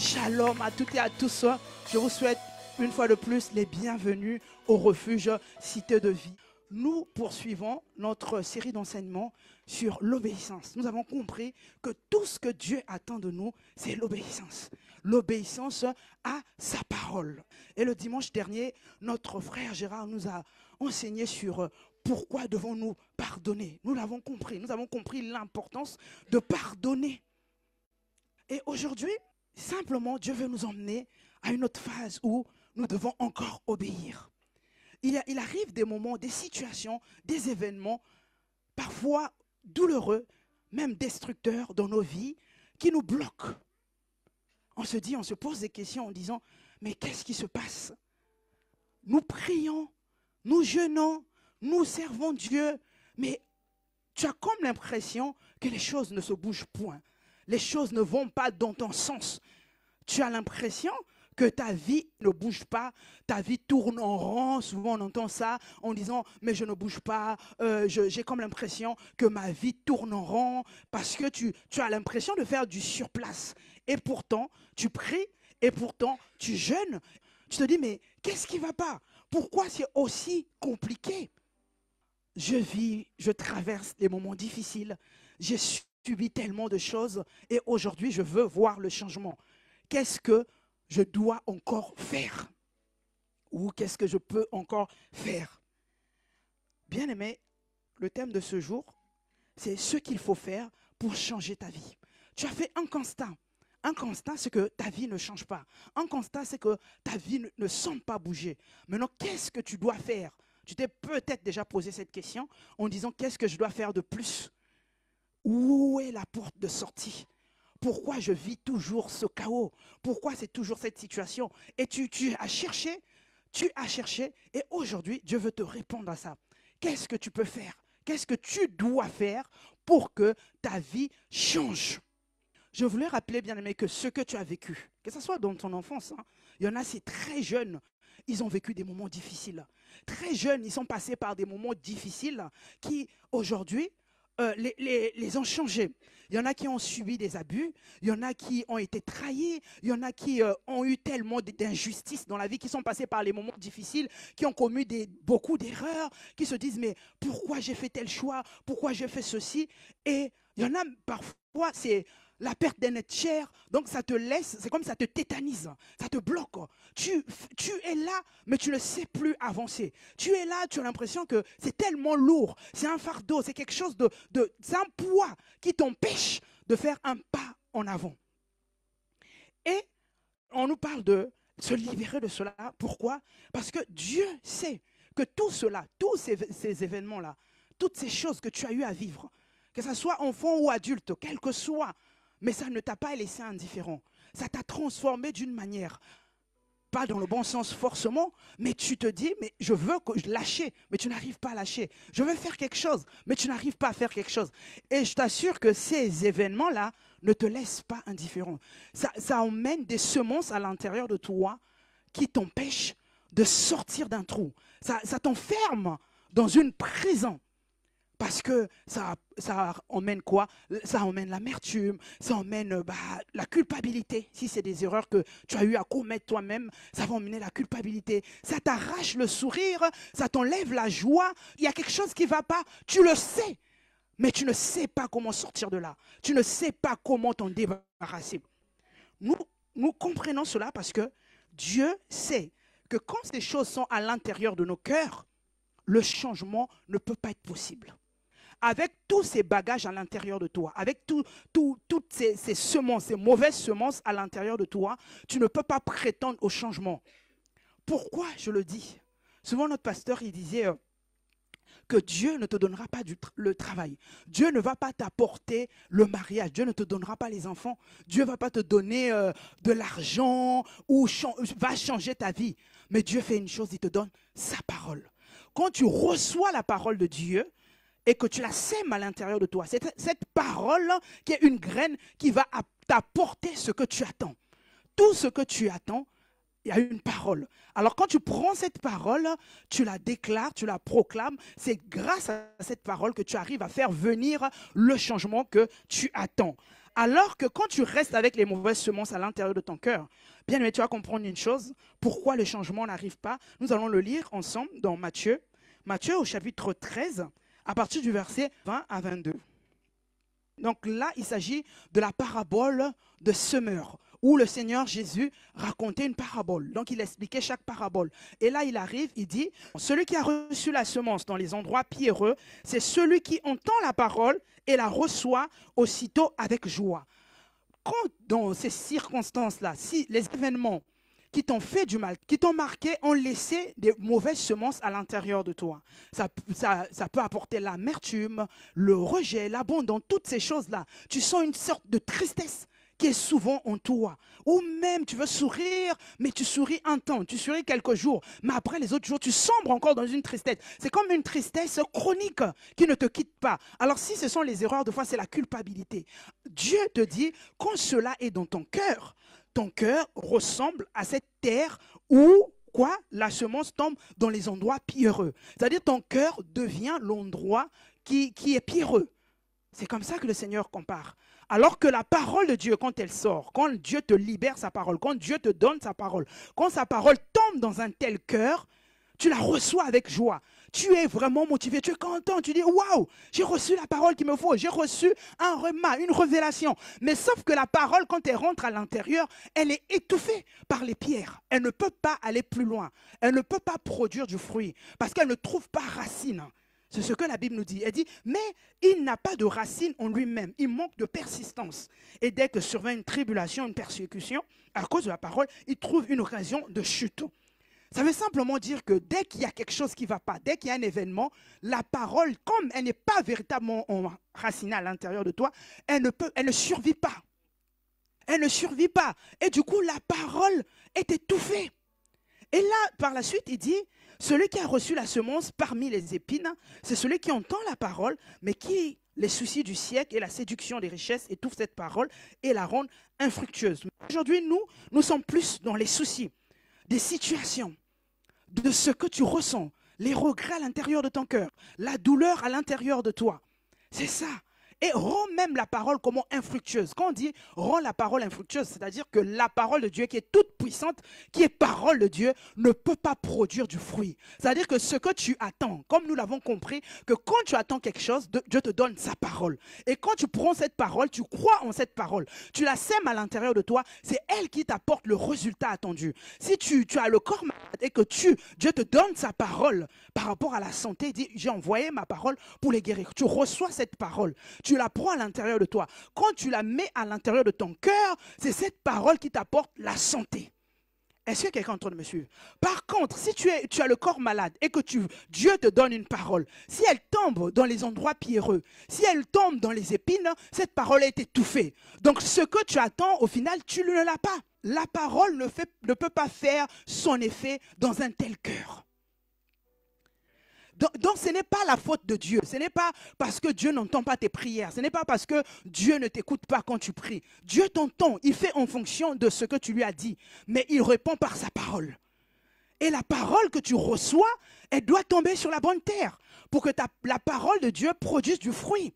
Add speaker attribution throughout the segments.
Speaker 1: Shalom à toutes et à tous. Je vous souhaite une fois de plus les bienvenus au refuge Cité de Vie. Nous poursuivons notre série d'enseignements sur l'obéissance. Nous avons compris que tout ce que Dieu attend de nous, c'est l'obéissance. L'obéissance à sa parole. Et le dimanche dernier, notre frère Gérard nous a enseigné sur pourquoi devons-nous pardonner. Nous l'avons compris. Nous avons compris l'importance de pardonner. Et aujourd'hui, simplement, Dieu veut nous emmener à une autre phase où nous devons encore obéir. Il arrive des moments, des situations, des événements, parfois douloureux, même destructeurs dans nos vies, qui nous bloquent. On se pose des questions en disant, mais qu'est-ce qui se passe? Nous prions, nous jeûnons, nous servons Dieu, mais tu as comme l'impression que les choses ne se bougent point. Les choses ne vont pas dans ton sens. Tu as l'impression que ta vie ne bouge pas, ta vie tourne en rond. Souvent on entend ça en disant mais je ne bouge pas, j'ai comme l'impression que ma vie tourne en rond parce que tu as l'impression de faire du surplace. Et pourtant tu pries et pourtant tu jeûnes. Tu te dis mais qu'est-ce qui ne va pas? Pourquoi c'est aussi compliqué? Je traverse des moments difficiles, j'ai subi tellement de choses et aujourd'hui je veux voir le changement. Qu'est-ce que je dois encore faire? Ou qu'est-ce que je peux encore faire? Bien-aimé, le thème de ce jour, c'est ce qu'il faut faire pour changer ta vie. Tu as fait un constat. Un constat, c'est que ta vie ne change pas. Un constat, c'est que ta vie ne semble pas bouger. Maintenant, qu'est-ce que tu dois faire? Tu t'es peut-être déjà posé cette question en disant qu'est-ce que je dois faire de plus? Où est la porte de sortie? Pourquoi je vis toujours ce chaos? Pourquoi c'est toujours cette situation? Et tu as cherché, et aujourd'hui, Dieu veut te répondre à ça. Qu'est-ce que tu peux faire? Qu'est-ce que tu dois faire pour que ta vie change? Je voulais rappeler, bien aimé, que ce que tu as vécu, que ce soit dans ton enfance, il y en a, c'est très jeunes, ils ont vécu des moments difficiles. Très jeunes, ils sont passés par des moments difficiles qui, aujourd'hui, les ont changés. Il y en a qui ont subi des abus, il y en a qui ont été trahis, il y en a qui ont eu tellement d'injustices dans la vie, qui sont passés par les moments difficiles, qui ont commis beaucoup d'erreurs, qui se disent mais pourquoi j'ai fait tel choix, pourquoi j'ai fait ceci? Et il y en a parfois, c'est la perte d'un être cher, donc ça te laisse, c'est comme ça te tétanise, ça te bloque. Tu es là, mais tu ne sais plus avancer. Tu es là, tu as l'impression que c'est tellement lourd, c'est un fardeau, c'est quelque chose c'est un poids qui t'empêche de faire un pas en avant. Et on nous parle de se libérer de cela. Pourquoi? Parce que Dieu sait que tout cela, tous ces événements-là, toutes ces choses que tu as eu à vivre, que ce soit enfant ou adulte, quel que soit, mais ça ne t'a pas laissé indifférent. Ça t'a transformé d'une manière, pas dans le bon sens forcément, mais tu te dis, mais je veux lâcher, mais tu n'arrives pas à lâcher. Je veux faire quelque chose, mais tu n'arrives pas à faire quelque chose. Et je t'assure que ces événements-là ne te laissent pas indifférent. Ça emmène des semences à l'intérieur de toi qui t'empêchent de sortir d'un trou. Ça t'enferme dans une prison. Parce que ça emmène quoi? Ça emmène l'amertume, ça emmène la culpabilité. Si c'est des erreurs que tu as eu à commettre toi-même, ça va emmener la culpabilité. Ça t'arrache le sourire, ça t'enlève la joie. Il y a quelque chose qui ne va pas, tu le sais, mais tu ne sais pas comment sortir de là. Tu ne sais pas comment t'en débarrasser. Nous comprenons cela parce que Dieu sait que quand ces choses sont à l'intérieur de nos cœurs, le changement ne peut pas être possible. Avec tous ces bagages à l'intérieur de toi, avec toutes ces semences, ces mauvaises semences à l'intérieur de toi, tu ne peux pas prétendre au changement. Pourquoi je le dis? Souvent notre pasteur, il disait que Dieu ne te donnera pas le travail. Dieu ne va pas t'apporter le mariage. Dieu ne te donnera pas les enfants. Dieu ne va pas te donner de l'argent ou va changer ta vie. Mais Dieu fait une chose, il te donne sa parole. Quand tu reçois la parole de Dieu, et que tu la sèmes à l'intérieur de toi. C'est cette parole qui est une graine qui va t'apporter ce que tu attends. Tout ce que tu attends, il y a une parole. Alors quand tu prends cette parole, tu la déclares, tu la proclames. C'est grâce à cette parole que tu arrives à faire venir le changement que tu attends. Alors que quand tu restes avec les mauvaises semences à l'intérieur de ton cœur, bien aimé, tu vas comprendre une chose, pourquoi le changement n'arrive pas. Nous allons le lire ensemble dans Matthieu. Matthieu au chapitre 13, à partir du verset 20 à 22. Donc là, il s'agit de la parabole de semeur, où le Seigneur Jésus racontait une parabole. Donc il expliquait chaque parabole. Et là, il arrive, il dit, celui qui a reçu la semence dans les endroits pierreux, c'est celui qui entend la parole et la reçoit aussitôt avec joie. Quand dans ces circonstances-là, si les événements qui t'ont fait du mal, qui t'ont marqué, ont laissé des mauvaises semences à l'intérieur de toi. Ça peut apporter l'amertume, le rejet, l'abandon, toutes ces choses-là. Tu sens une sorte de tristesse qui est souvent en toi. Ou même tu veux sourire, mais tu souris un temps, tu souris quelques jours, mais après les autres jours, tu sombres encore dans une tristesse. C'est comme une tristesse chronique qui ne te quitte pas. Alors si ce sont les erreurs, de fois c'est la culpabilité. Dieu te dit, quand cela est dans ton cœur ressemble à cette terre où quoi, la semence tombe dans les endroits pierreux. C'est-à-dire ton cœur devient l'endroit qui est pierreux. C'est comme ça que le Seigneur compare. Alors que la parole de Dieu, quand elle sort, quand Dieu te libère sa parole, quand Dieu te donne sa parole, quand sa parole tombe dans un tel cœur, tu la reçois avec joie. Tu es vraiment motivé, tu es content, tu dis « Waouh, j'ai reçu la parole qu'il me faut, j'ai reçu un rema, une révélation. » Mais sauf que la parole, quand elle rentre à l'intérieur, elle est étouffée par les pierres. Elle ne peut pas aller plus loin. Elle ne peut pas produire du fruit parce qu'elle ne trouve pas racine. C'est ce que la Bible nous dit. Elle dit, mais il n'a pas de racine en lui-même. Il manque de persistance. Et dès que survient une tribulation, une persécution, à cause de la parole, il trouve une occasion de chute. Ça veut simplement dire que dès qu'il y a quelque chose qui ne va pas, dès qu'il y a un événement, la parole, comme elle n'est pas véritablement enracinée à l'intérieur de toi, elle ne survit pas. Elle ne survit pas. Et du coup, la parole est étouffée. Et là, par la suite, il dit, celui qui a reçu la semence parmi les épines, c'est celui qui entend la parole, mais qui, les soucis du siècle et la séduction des richesses étouffent cette parole et la rendent infructueuse. Aujourd'hui, nous sommes plus dans les soucis, des situations, de ce que tu ressens, les regrets à l'intérieur de ton cœur, la douleur à l'intérieur de toi. C'est ça. Et rend même la parole comment infructueuse. Quand on dit rend la parole infructueuse, c'est-à-dire que la parole de Dieu qui est toute puissante, qui est parole de Dieu, ne peut pas produire du fruit. C'est-à-dire que ce que tu attends, comme nous l'avons compris, que quand tu attends quelque chose, Dieu te donne sa parole. Et quand tu prends cette parole, tu crois en cette parole, tu la sèmes à l'intérieur de toi, c'est elle qui t'apporte le résultat attendu. Si tu as le corps malade et que Dieu te donne sa parole par rapport à la santé, il dit, j'ai envoyé ma parole pour les guérir. Tu reçois cette parole. Tu la prends à l'intérieur de toi. Quand tu la mets à l'intérieur de ton cœur, c'est cette parole qui t'apporte la santé. Est-ce que quelqu'un est en train de me suivre? Par contre, si tu as le corps malade et que Dieu te donne une parole, si elle tombe dans les endroits pierreux, si elle tombe dans les épines, cette parole est étouffée. Donc ce que tu attends, au final, tu ne l'as pas. La parole ne peut pas faire son effet dans un tel cœur. Donc ce n'est pas la faute de Dieu, ce n'est pas parce que Dieu n'entend pas tes prières, ce n'est pas parce que Dieu ne t'écoute pas quand tu pries. Dieu t'entend, il fait en fonction de ce que tu lui as dit, mais il répond par sa parole. Et la parole que tu reçois, elle doit tomber sur la bonne terre pour que la parole de Dieu produise du fruit.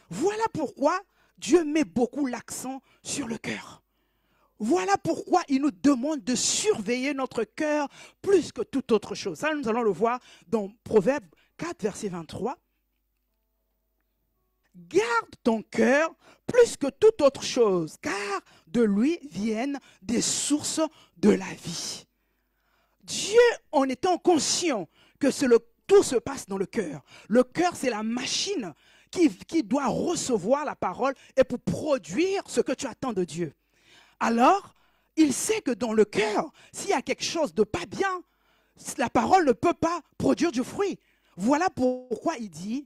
Speaker 1: Voilà pourquoi Dieu met beaucoup l'accent sur le cœur. Voilà pourquoi il nous demande de surveiller notre cœur plus que toute autre chose. Ça, nous allons le voir dans Proverbe 4, verset 23. Garde ton cœur plus que toute autre chose, car de lui viennent des sources de la vie. Dieu, en étant conscient que tout se passe dans le cœur. Le cœur, c'est la machine qui doit recevoir la parole et pour produire ce que tu attends de Dieu. Alors, il sait que dans le cœur, s'il y a quelque chose de pas bien, la parole ne peut pas produire du fruit. Voilà pourquoi il dit,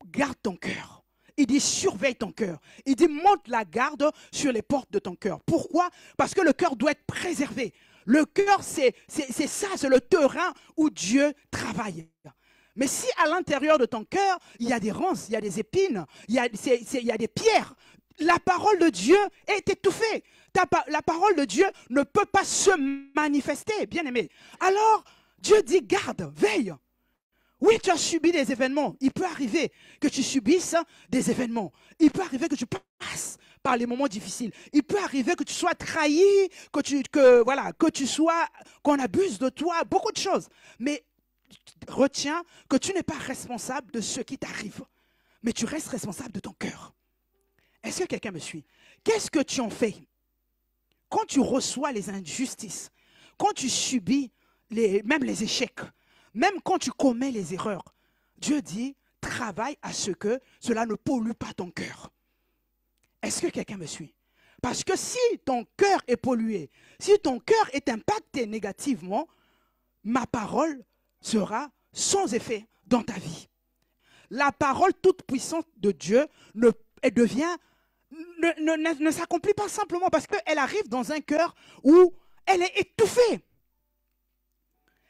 Speaker 1: garde ton cœur. Il dit, surveille ton cœur. Il dit, monte la garde sur les portes de ton cœur. Pourquoi? Parce que le cœur doit être préservé. Le cœur, c'est ça, c'est le terrain où Dieu travaille. Mais si à l'intérieur de ton cœur, il y a des ronces, il y a des épines, il y a des pierres, la parole de Dieu est étouffée. La parole de Dieu ne peut pas se manifester, bien aimé. Alors, Dieu dit, garde, veille. Oui, tu as subi des événements. Il peut arriver que tu subisses des événements. Il peut arriver que tu passes par les moments difficiles. Il peut arriver que tu sois trahi, que tu sois, qu'on abuse de toi, beaucoup de choses. Mais retiens que tu n'es pas responsable de ce qui t'arrive, mais tu restes responsable de ton cœur. Est-ce que quelqu'un me suit? Qu'est-ce que tu en fais quand tu reçois les injustices, quand tu subis même les échecs, même quand tu commets les erreurs? Dieu dit, travaille à ce que cela ne pollue pas ton cœur. Est-ce que quelqu'un me suit? Parce que si ton cœur est pollué, si ton cœur est impacté négativement, ma parole sera sans effet dans ta vie. La parole toute puissante de Dieu ne s'accomplit pas simplement parce qu'elle arrive dans un cœur où elle est étouffée.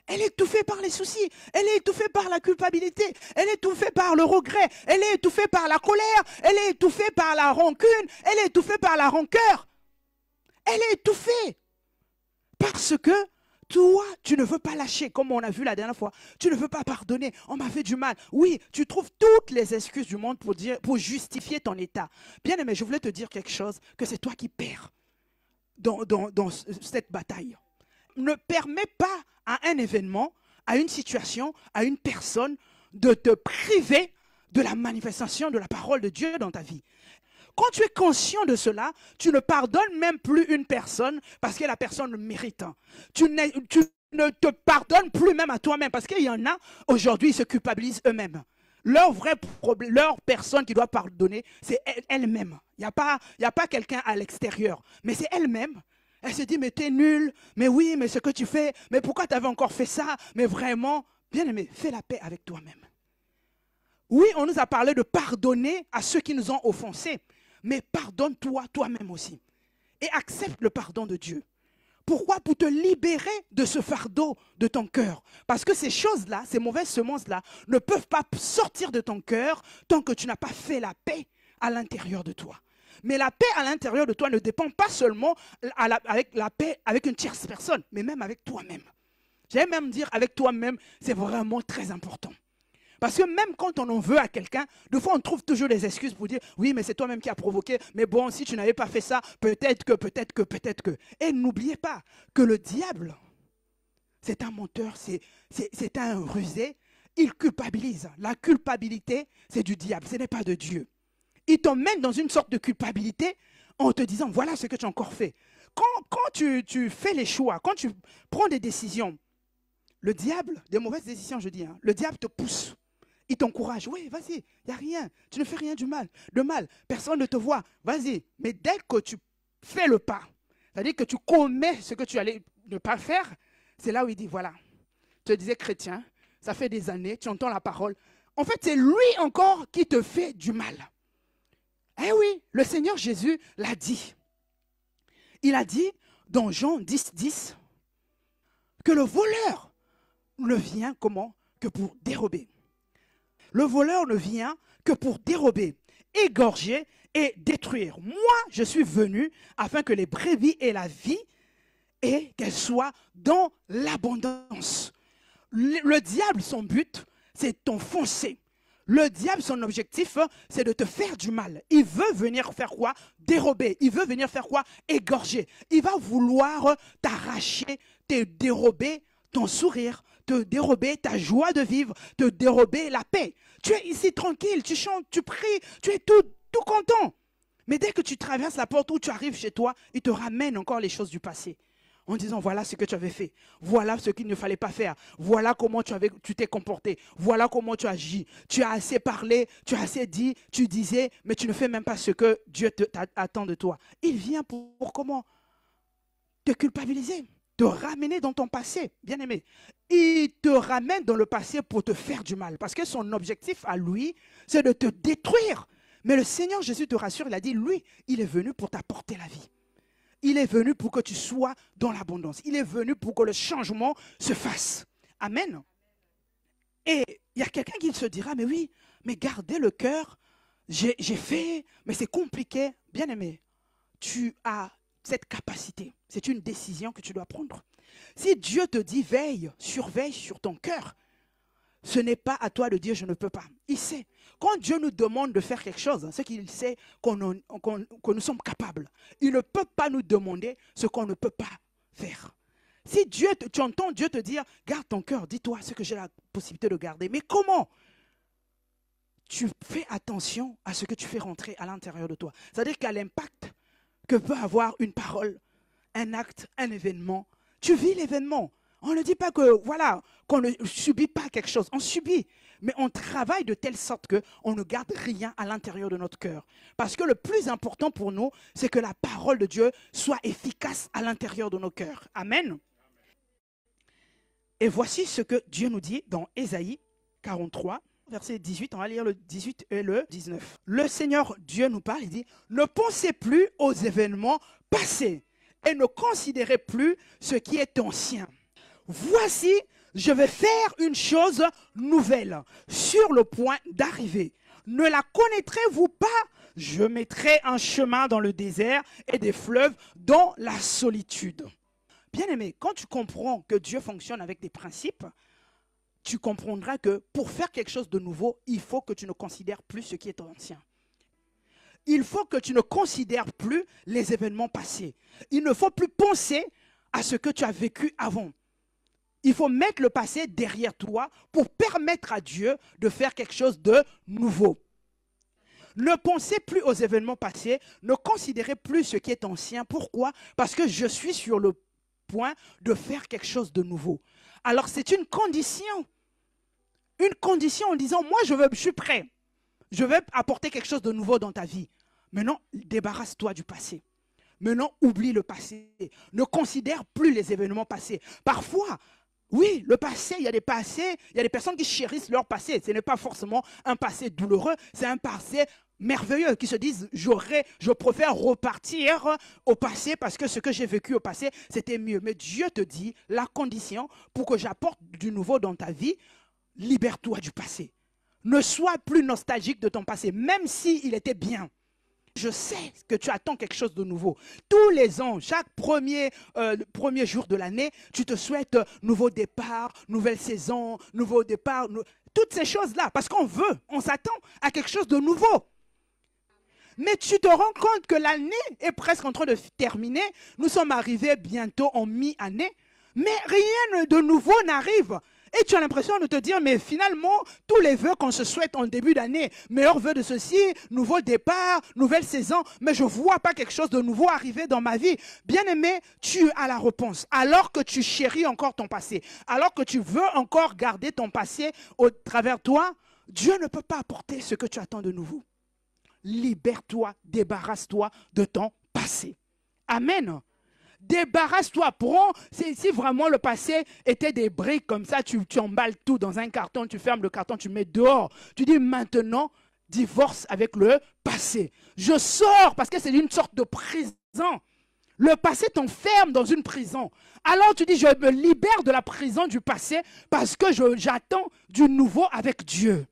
Speaker 1: Elle est étouffée par les soucis, elle est étouffée par la culpabilité, elle est étouffée par le regret, elle est étouffée par la colère, elle est étouffée par la rancune, elle est étouffée par la rancœur. Elle est étouffée parce que toi, tu ne veux pas lâcher, comme on a vu la dernière fois. Tu ne veux pas pardonner. On m'a fait du mal. Oui, tu trouves toutes les excuses du monde pour justifier ton état. Bien aimé, je voulais te dire quelque chose, que c'est toi qui perds dans cette bataille. Ne permets pas à un événement, à une situation, à une personne de te priver de la manifestation de la parole de Dieu dans ta vie. Quand tu es conscient de cela, tu ne pardonnes même plus une personne parce que la personne le mérite. Tu ne te pardonnes plus même à toi-même parce qu'il y en a, aujourd'hui, ils se culpabilisent eux-mêmes. Leur vrai problème, leur personne qui doit pardonner, c'est elle-même. Il n'y a pas quelqu'un à l'extérieur, mais c'est elle-même. Elle se dit, mais t'es nul, mais oui, mais ce que tu fais, mais pourquoi tu avais encore fait ça? Mais vraiment, bien aimé, fais la paix avec toi-même. Oui, on nous a parlé de pardonner à ceux qui nous ont offensés, mais pardonne-toi toi-même aussi. Et accepte le pardon de Dieu. Pourquoi? Pour te libérer de ce fardeau de ton cœur. Parce que ces choses-là, ces mauvaises semences-là, ne peuvent pas sortir de ton cœur tant que tu n'as pas fait la paix à l'intérieur de toi. Mais la paix à l'intérieur de toi ne dépend pas seulement avec la paix avec une tierce personne, mais même avec toi-même. J'allais même dire avec toi-même, c'est vraiment très important. Parce que même quand on en veut à quelqu'un, des fois on trouve toujours des excuses pour dire « Oui, mais c'est toi-même qui as provoqué, mais bon, si tu n'avais pas fait ça, peut-être que. » Et n'oubliez pas que le diable, c'est un menteur, c'est un rusé, il culpabilise. La culpabilité, c'est du diable, ce n'est pas de Dieu. Il t'emmène dans une sorte de culpabilité en te disant « Voilà ce que tu as encore fait. » Quand tu fais les choix, quand tu prends des décisions, le diable, des mauvaises décisions je dis, le diable te pousse. Il t'encourage. Oui, vas-y, il n'y a rien. Tu ne fais rien de mal. Personne ne te voit. Vas-y. Mais dès que tu fais le pas, c'est-à-dire que tu commets ce que tu allais ne pas faire, c'est là où il dit, voilà, je te disais chrétien, ça fait des années, tu entends la parole. En fait, c'est lui encore qui te fait du mal. Eh oui, le Seigneur Jésus l'a dit. Il a dit dans Jean 10, que le voleur ne vient comment? Que pour dérober. Le voleur ne vient que pour dérober, égorger et détruire. Moi, je suis venu afin que les brebis aient la vie et qu'elles soient dans l'abondance. Le diable, son but, c'est t'enfoncer. Le diable, son objectif, c'est de te faire du mal. Il veut venir faire quoi? Dérober. Il veut venir faire quoi? Égorger. Il va vouloir t'arracher, te dérober ton sourire, te dérober ta joie de vivre, te dérober la paix. Tu es ici tranquille, tu chantes, tu pries, tu es tout content. Mais dès que tu traverses la porte où tu arrives chez toi, il te ramène encore les choses du passé. En disant, voilà ce que tu avais fait. Voilà ce qu'il ne fallait pas faire. Voilà comment tu t'es comporté. Voilà comment tu agis. Tu as assez parlé, tu as assez dit, tu disais, mais tu ne fais même pas ce que Dieu attend de toi. Il vient pour comment? Te culpabiliser, te ramener dans ton passé, bien aimé. Il te ramène dans le passé pour te faire du mal. Parce que son objectif à lui, c'est de te détruire. Mais le Seigneur Jésus te rassure, il a dit, lui, il est venu pour t'apporter la vie. Il est venu pour que tu sois dans l'abondance. Il est venu pour que le changement se fasse. Amen. Et il y a quelqu'un qui se dira, mais oui, mais gardez le cœur, j'ai fait, mais c'est compliqué. Bien aimé, tu as cette capacité. C'est une décision que tu dois prendre. Si Dieu te dit, veille, surveille sur ton cœur, ce n'est pas à toi de dire je ne peux pas. Il sait. Quand Dieu nous demande de faire quelque chose, c'est qu'il sait que nous sommes capables. Il ne peut pas nous demander ce qu'on ne peut pas faire. Si tu entends Dieu te dire, garde ton cœur, dis-toi ce que j'ai la possibilité de garder. Mais comment? Tu fais attention à ce que tu fais rentrer à l'intérieur de toi. C'est-à-dire qu'à l'impact que peut avoir une parole, un acte, un événement, tu vis l'événement. On ne dit pas que, voilà, qu'on ne subit pas quelque chose. On subit, mais on travaille de telle sorte qu'on ne garde rien à l'intérieur de notre cœur. Parce que le plus important pour nous, c'est que la parole de Dieu soit efficace à l'intérieur de nos cœurs. Amen. Et voici ce que Dieu nous dit dans Ésaïe 43, verset 18. On va lire le 18 et le 19. Le Seigneur Dieu nous parle, il dit, « Ne pensez plus aux événements passés et ne considérez plus ce qui est ancien. Voici, je vais faire une chose nouvelle sur le point d'arriver. Ne la connaîtrez-vous pas? Je mettrai un chemin dans le désert et des fleuves dans la solitude. » Bien-aimé, quand tu comprends que Dieu fonctionne avec des principes, tu comprendras que pour faire quelque chose de nouveau, il faut que tu ne considères plus ce qui est ancien. Il faut que tu ne considères plus les événements passés. Il ne faut plus penser à ce que tu as vécu avant. Il faut mettre le passé derrière toi pour permettre à Dieu de faire quelque chose de nouveau. Ne pensez plus aux événements passés, ne considérez plus ce qui est ancien. Pourquoi? Parce que je suis sur le point de faire quelque chose de nouveau. Alors c'est une condition en disant, moi je suis prêt. Je vais apporter quelque chose de nouveau dans ta vie. Maintenant, débarrasse-toi du passé. Maintenant, oublie le passé. Ne considère plus les événements passés. Parfois, oui, le passé, il y a des personnes qui chérissent leur passé. Ce n'est pas forcément un passé douloureux, c'est un passé merveilleux, qui se disent, je préfère repartir au passé parce que ce que j'ai vécu au passé, c'était mieux. Mais Dieu te dit, la condition pour que j'apporte du nouveau dans ta vie, libère-toi du passé. Ne sois plus nostalgique de ton passé, même s'il était bien. Je sais que tu attends quelque chose de nouveau. Tous les ans, chaque premier jour de l'année, tu te souhaites nouveau départ, nouvelle saison, nouveau départ, toutes ces choses-là. Parce qu'on veut, on s'attend à quelque chose de nouveau. Mais tu te rends compte que l'année est presque en train de terminer. Nous sommes arrivés bientôt en mi-année, mais rien de nouveau n'arrive. Et tu as l'impression de te dire, mais finalement, tous les vœux qu'on se souhaite en début d'année, meilleurs vœux de ceci, nouveau départ, nouvelle saison, mais je ne vois pas quelque chose de nouveau arriver dans ma vie. Bien-aimé, tu as la réponse. Alors que tu chéris encore ton passé, alors que tu veux encore garder ton passé au travers de toi, Dieu ne peut pas apporter ce que tu attends de nouveau. Libère-toi, débarrasse-toi de ton passé. Amen. Débarrasse-toi, prends, si vraiment le passé était des briques comme ça, tu emballes tout dans un carton, tu fermes le carton, tu mets dehors. Tu dis maintenant, divorce avec le passé. Je sors parce que c'est une sorte de prison. Le passé t'enferme dans une prison. Alors tu dis, je me libère de la prison du passé parce que j'attends du nouveau avec Dieu.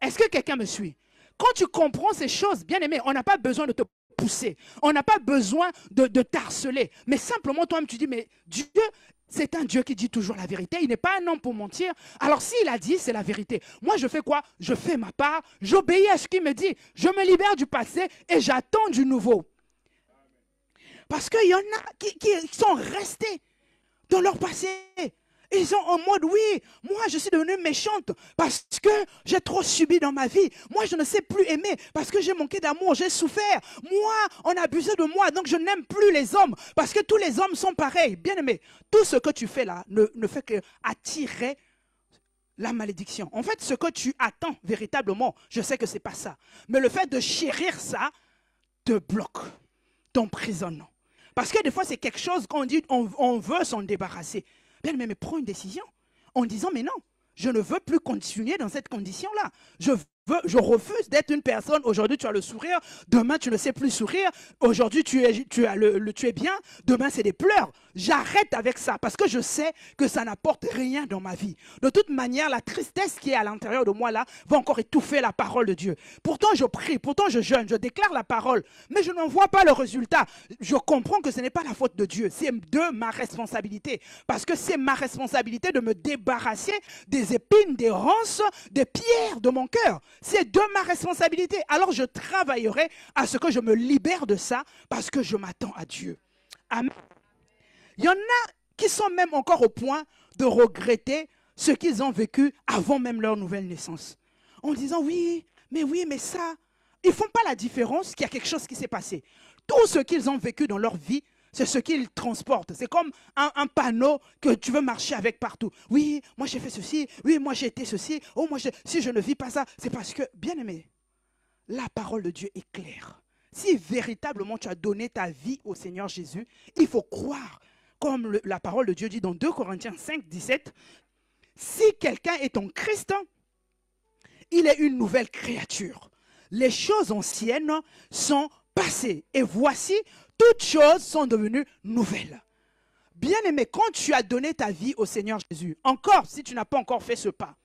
Speaker 1: Est-ce que quelqu'un me suit? Quand tu comprends ces choses, bien aimé, on n'a pas besoin de te pousser. On n'a pas besoin de t'harceler. Mais simplement, toi-même, tu dis, mais Dieu, c'est un Dieu qui dit toujours la vérité. Il n'est pas un homme pour mentir. Alors, s'il a dit, c'est la vérité. Moi, je fais quoi? Je fais ma part. J'obéis à ce qu'il me dit. Je me libère du passé et j'attends du nouveau. Parce qu'il y en a qui sont restés dans leur passé. Ils sont en mode, oui, moi je suis devenue méchante parce que j'ai trop subi dans ma vie. Moi je ne sais plus aimer parce que j'ai manqué d'amour, j'ai souffert. Moi, on a abusé de moi, donc je n'aime plus les hommes parce que tous les hommes sont pareils. Bien aimé, tout ce que tu fais là ne fait qu'attirer la malédiction. En fait, ce que tu attends véritablement, je sais que ce n'est pas ça. Mais le fait de chérir ça te bloque, t'emprisonne. Parce que des fois, c'est quelque chose qu'on dit, on veut s'en débarrasser. Bien, mais prends une décision en disant, mais non, je ne veux plus continuer dans cette condition-là. Je Je refuse d'être une personne. Aujourd'hui, tu as le sourire. Demain, tu ne sais plus sourire. Aujourd'hui, tu es bien. Demain, c'est des pleurs. J'arrête avec ça parce que je sais que ça n'apporte rien dans ma vie. De toute manière, la tristesse qui est à l'intérieur de moi là va encore étouffer la parole de Dieu. Pourtant, je prie, pourtant, je jeûne, je déclare la parole, mais je n'en vois pas le résultat. Je comprends que ce n'est pas la faute de Dieu, c'est de ma responsabilité. Parce que c'est ma responsabilité de me débarrasser des épines, des ronces, des pierres de mon cœur. C'est de ma responsabilité. Alors je travaillerai à ce que je me libère de ça parce que je m'attends à Dieu. Amen. Il y en a qui sont même encore au point de regretter ce qu'ils ont vécu avant même leur nouvelle naissance. En disant oui, mais ça. Ils ne font pas la différence qu'il y a quelque chose qui s'est passé. Tout ce qu'ils ont vécu dans leur vie, c'est ce qu'ils transportent. C'est comme un panneau que tu veux marcher avec partout. Oui, moi j'ai fait ceci. Oui, moi j'ai été ceci. Oh, si je ne vis pas ça, c'est parce que, bien aimé, la parole de Dieu est claire. Si véritablement tu as donné ta vie au Seigneur Jésus, il faut croire, comme la parole de Dieu dit dans 2 Corinthiens 5, 17, si quelqu'un est en Christ, il est une nouvelle créature. Les choses anciennes sont passées et voici, toutes choses sont devenues nouvelles. Bien-aimé, quand tu as donné ta vie au Seigneur Jésus, encore si tu n'as pas encore fait ce pas,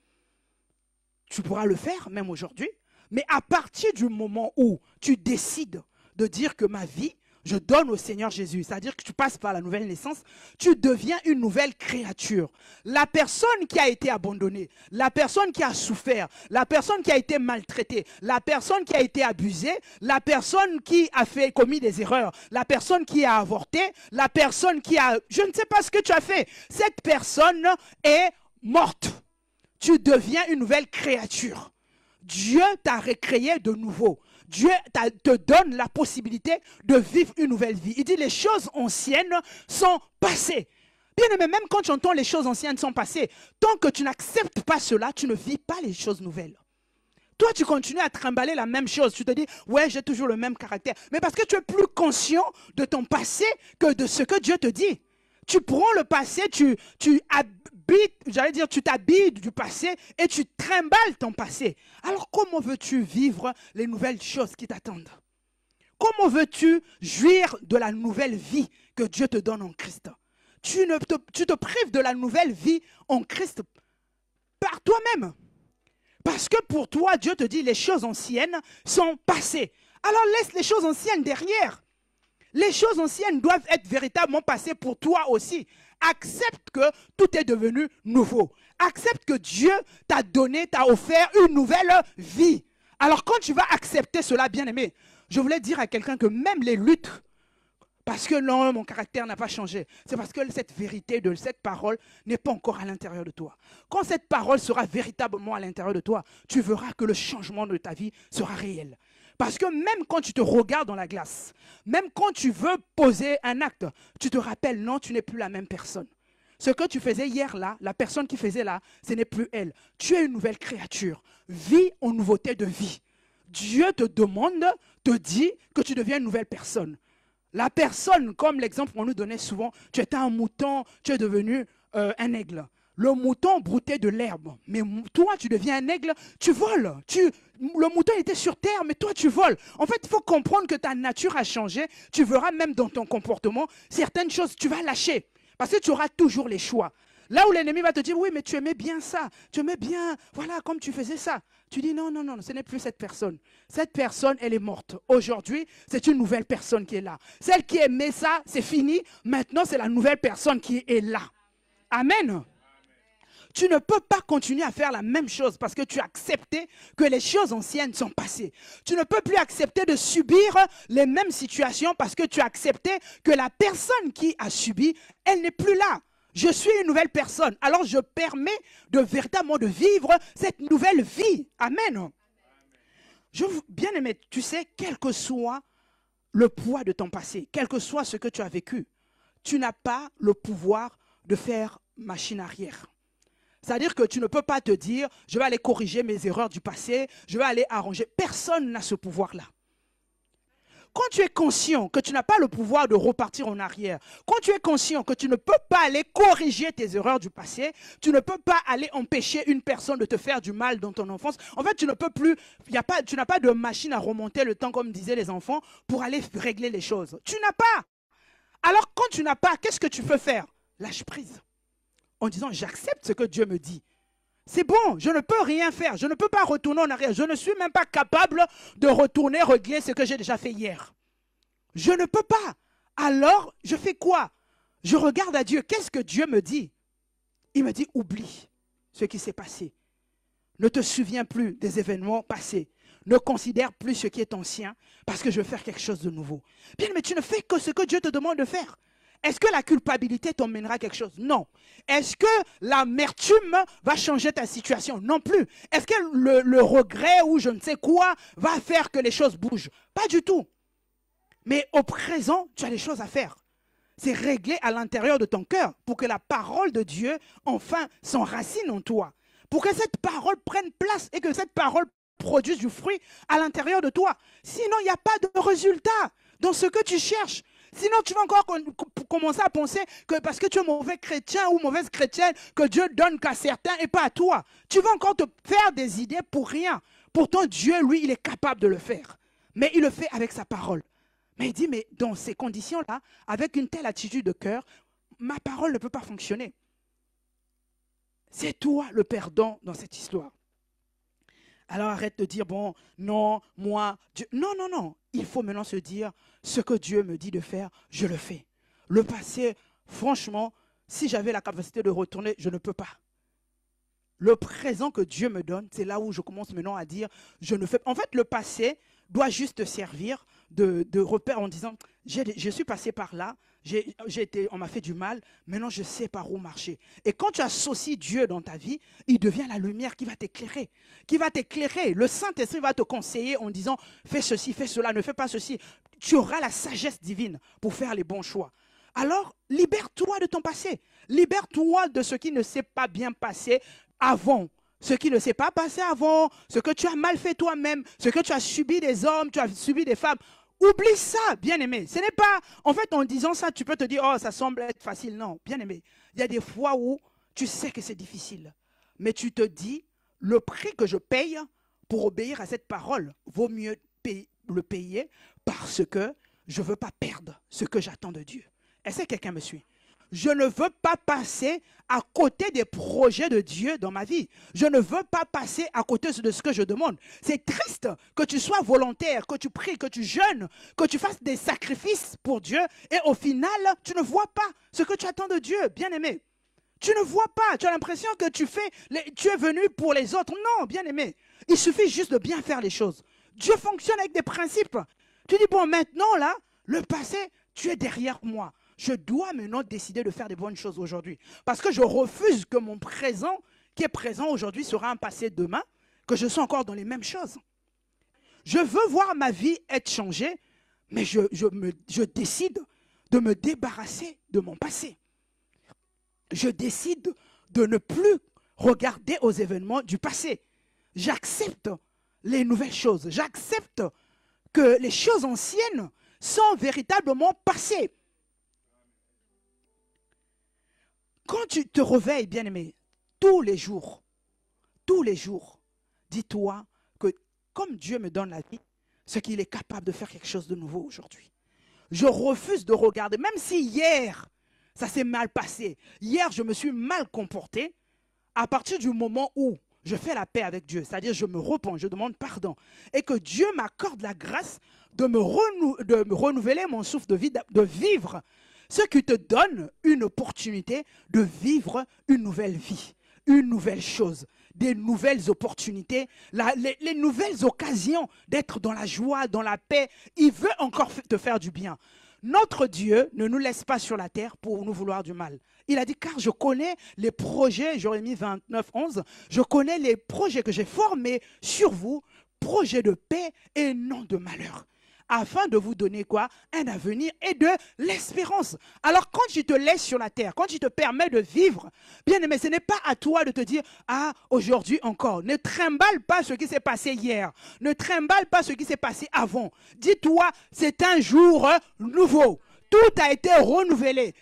Speaker 1: tu pourras le faire même aujourd'hui, mais à partir du moment où tu décides de dire que ma vie, je donne au Seigneur Jésus, c'est-à-dire que tu passes par la nouvelle naissance, tu deviens une nouvelle créature. La personne qui a été abandonnée, la personne qui a souffert, la personne qui a été maltraitée, la personne qui a été abusée, la personne qui a commis des erreurs, la personne qui a avorté, la personne qui a... Je ne sais pas ce que tu as fait. Cette personne est morte. Tu deviens une nouvelle créature. Dieu t'a recréé de nouveau. Dieu te donne la possibilité de vivre une nouvelle vie. Il dit les choses anciennes sont passées. Bien aimé, même quand tu entends les choses anciennes sont passées, tant que tu n'acceptes pas cela, tu ne vis pas les choses nouvelles. Toi, tu continues à trimballer la même chose. Tu te dis, ouais, j'ai toujours le même caractère. Mais parce que tu es plus conscient de ton passé que de ce que Dieu te dit. Tu prends le passé, tu t'habilles du passé et tu trimbales ton passé. Alors comment veux-tu vivre les nouvelles choses qui t'attendent? Comment veux-tu jouir de la nouvelle vie que Dieu te donne en Christ? Tu te prives de la nouvelle vie en Christ par toi-même. Parce que pour toi, Dieu te dit les choses anciennes sont passées. Alors laisse les choses anciennes derrière. Les choses anciennes doivent être véritablement passées pour toi aussi. Accepte que tout est devenu nouveau. Accepte que Dieu t'a donné, t'a offert une nouvelle vie. Alors quand tu vas accepter cela, bien-aimé, je voulais dire à quelqu'un que même les luttes, parce que non, mon caractère n'a pas changé, c'est parce que cette vérité de cette parole n'est pas encore à l'intérieur de toi. Quand cette parole sera véritablement à l'intérieur de toi, tu verras que le changement de ta vie sera réel. Parce que même quand tu te regardes dans la glace, même quand tu veux poser un acte, tu te rappelles, non, tu n'es plus la même personne. Ce que tu faisais hier là, la personne qui faisait là, ce n'est plus elle. Tu es une nouvelle créature. Vis en nouveauté de vie. Dieu te demande, te dit que tu deviens une nouvelle personne. La personne, comme l'exemple qu'on nous donnait souvent, tu étais un mouton, tu es devenu un aigle. Le mouton broutait de l'herbe, mais toi tu deviens un aigle, tu voles. Le mouton était sur terre, mais toi tu voles. En fait, il faut comprendre que ta nature a changé. Tu verras même dans ton comportement, certaines choses tu vas lâcher. Parce que tu auras toujours les choix. Là où l'ennemi va te dire, oui, mais tu aimais bien ça. Tu aimais bien, voilà, comme tu faisais ça. Tu dis, non, non, non, ce n'est plus cette personne. Cette personne, elle est morte. Aujourd'hui, c'est une nouvelle personne qui est là. Celle qui aimait ça, c'est fini. Maintenant, c'est la nouvelle personne qui est là. Amen. Tu ne peux pas continuer à faire la même chose parce que tu as accepté que les choses anciennes sont passées. Tu ne peux plus accepter de subir les mêmes situations parce que tu as accepté que la personne qui a subi, elle n'est plus là. Je suis une nouvelle personne. Alors je permets de véritablement de vivre cette nouvelle vie. Amen. Bien-aimé, tu sais, quel que soit le poids de ton passé, quel que soit ce que tu as vécu, tu n'as pas le pouvoir de faire machine arrière. C'est-à-dire que tu ne peux pas te dire, je vais aller corriger mes erreurs du passé, je vais aller arranger. Personne n'a ce pouvoir-là. quand tu es conscient que tu n'as pas le pouvoir de repartir en arrière, quand tu es conscient que tu ne peux pas aller corriger tes erreurs du passé, tu ne peux pas aller empêcher une personne de te faire du mal dans ton enfance, en fait, tu ne peux plus, tu n'as pas de machine à remonter le temps, comme disaient les enfants, pour aller régler les choses. Tu n'as pas. Alors, quand tu n'as pas, qu'est-ce que tu peux faire? Lâche prise. En disant, j'accepte ce que Dieu me dit. C'est bon, je ne peux rien faire. Je ne peux pas retourner en arrière. Je ne suis même pas capable de retourner régler ce que j'ai déjà fait hier. Je ne peux pas. Alors, je fais quoi? Je regarde à Dieu. Qu'est-ce que Dieu me dit? Il me dit, oublie ce qui s'est passé. Ne te souviens plus des événements passés. Ne considère plus ce qui est ancien parce que je veux faire quelque chose de nouveau. Bien, mais tu ne fais que ce que Dieu te demande de faire. Est-ce que la culpabilité t'emmènera quelque chose? Non. Est-ce que l'amertume va changer ta situation? Non plus. Est-ce que le regret ou je ne sais quoi va faire que les choses bougent? Pas du tout. Mais au présent, tu as des choses à faire. C'est régler à l'intérieur de ton cœur pour que la parole de Dieu enfin s'enracine en toi. Pour que cette parole prenne place et que cette parole produise du fruit à l'intérieur de toi. Sinon, il n'y a pas de résultat dans ce que tu cherches. Sinon, tu vas encore commencer à penser que parce que tu es mauvais chrétien ou mauvaise chrétienne, que Dieu donne qu'à certains et pas à toi. Tu vas encore te faire des idées pour rien. Pourtant, Dieu, lui, il est capable de le faire. Mais il le fait avec sa parole. Mais il dit, mais dans ces conditions-là, avec une telle attitude de cœur, ma parole ne peut pas fonctionner. C'est toi le perdant dans cette histoire. Alors arrête de dire, bon, non, moi, Dieu. Non, non, non. Il faut maintenant se dire, ce que Dieu me dit de faire, je le fais. Le passé, franchement, si j'avais la capacité de retourner, je ne peux pas. Le présent que Dieu me donne, c'est là où je commence maintenant à dire, je ne fais pas. En fait, le passé doit juste servir de repère en disant, je suis passé par là, on m'a fait du mal, maintenant je sais par où marcher. Et quand tu associes Dieu dans ta vie, il devient la lumière qui va t'éclairer. Le Saint-Esprit va te conseiller en disant, fais ceci, fais cela, ne fais pas ceci. Tu auras la sagesse divine pour faire les bons choix. Alors, libère-toi de ton passé. Libère-toi de ce qui ne s'est pas bien passé avant. Ce qui ne s'est pas passé avant, ce que tu as mal fait toi-même, ce que tu as subi des hommes, tu as subi des femmes. Oublie ça, bien-aimé. Ce n'est pas, en fait, en disant ça, tu peux te dire, oh, ça semble être facile. Non, bien-aimé. Il y a des fois où tu sais que c'est difficile. Mais tu te dis, le prix que je paye pour obéir à cette parole vaut mieux le payer parce que je ne veux pas perdre ce que j'attends de Dieu. Est-ce que quelqu'un me suit? Je ne veux pas passer à côté des projets de Dieu dans ma vie. Je ne veux pas passer à côté de ce que je demande. C'est triste que tu sois volontaire, que tu pries, que tu jeûnes, que tu fasses des sacrifices pour Dieu et au final, tu ne vois pas ce que tu attends de Dieu, bien-aimé. Tu ne vois pas, tu as l'impression que tu es venu pour les autres. Non, bien-aimé, il suffit juste de bien faire les choses. Dieu fonctionne avec des principes. Tu dis, bon, maintenant, là, le passé, tu es derrière moi. Je dois maintenant décider de faire des bonnes choses aujourd'hui. Parce que je refuse que mon présent, qui est présent aujourd'hui, sera un passé demain, que je sois encore dans les mêmes choses. Je veux voir ma vie être changée, mais je décide de me débarrasser de mon passé. Je décide de ne plus regarder aux événements du passé. J'accepte les nouvelles choses. J'accepte que les choses anciennes sont véritablement passées. Quand tu te réveilles, bien-aimé, tous les jours, dis-toi que comme Dieu me donne la vie, c'est qu'il est capable de faire quelque chose de nouveau aujourd'hui. Je refuse de regarder, même si hier, ça s'est mal passé. Hier, je me suis mal comporté. À partir du moment où je fais la paix avec Dieu, c'est-à-dire je me repens, je demande pardon, et que Dieu m'accorde la grâce de me renouveler mon souffle de vie, de vivre, ce qui te donne une opportunité de vivre une nouvelle vie, une nouvelle chose, des nouvelles opportunités, les nouvelles occasions d'être dans la joie, dans la paix. Il veut encore te faire du bien. Notre Dieu ne nous laisse pas sur la terre pour nous vouloir du mal. Il a dit, car je connais les projets, Jérémie 29, 11, je connais les projets que j'ai formés sur vous, projets de paix et non de malheur, afin de vous donner quoi? Un avenir et de l'espérance. Alors quand tu te laisses sur la terre, quand tu te permets de vivre, bien aimé, ce n'est pas à toi de te dire, ah, aujourd'hui encore. Ne trimballe pas ce qui s'est passé hier. Ne trimballe pas ce qui s'est passé avant. Dis-toi, c'est un jour nouveau. Tout a été renouvelé.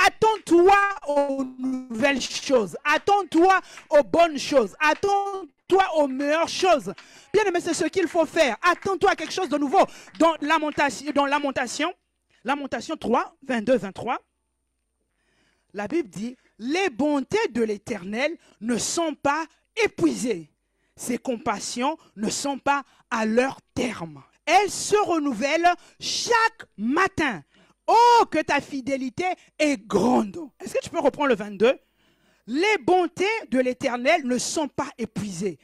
Speaker 1: Attends-toi aux nouvelles choses. Attends-toi aux bonnes choses. Attends-toi aux meilleures choses. Bien aimé, c'est ce qu'il faut faire. Attends-toi à quelque chose de nouveau. Dans Lamentation 3, 22, 23, la Bible dit, les bontés de l'Éternel ne sont pas épuisées. Ses compassions ne sont pas à leur terme. Elles se renouvellent chaque matin. Oh, que ta fidélité est grande. Est-ce que tu peux reprendre le 22? Les bontés de l'Éternel ne sont pas épuisées.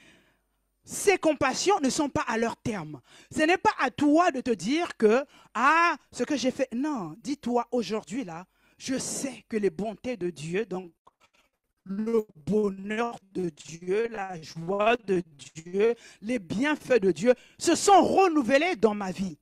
Speaker 1: Ses compassions ne sont pas à leur terme. Ce n'est pas à toi de te dire que, ah, ce que j'ai fait. Non, dis-toi aujourd'hui là, je sais que les bontés de Dieu, donc le bonheur de Dieu, la joie de Dieu, les bienfaits de Dieu se sont renouvelés dans ma vie.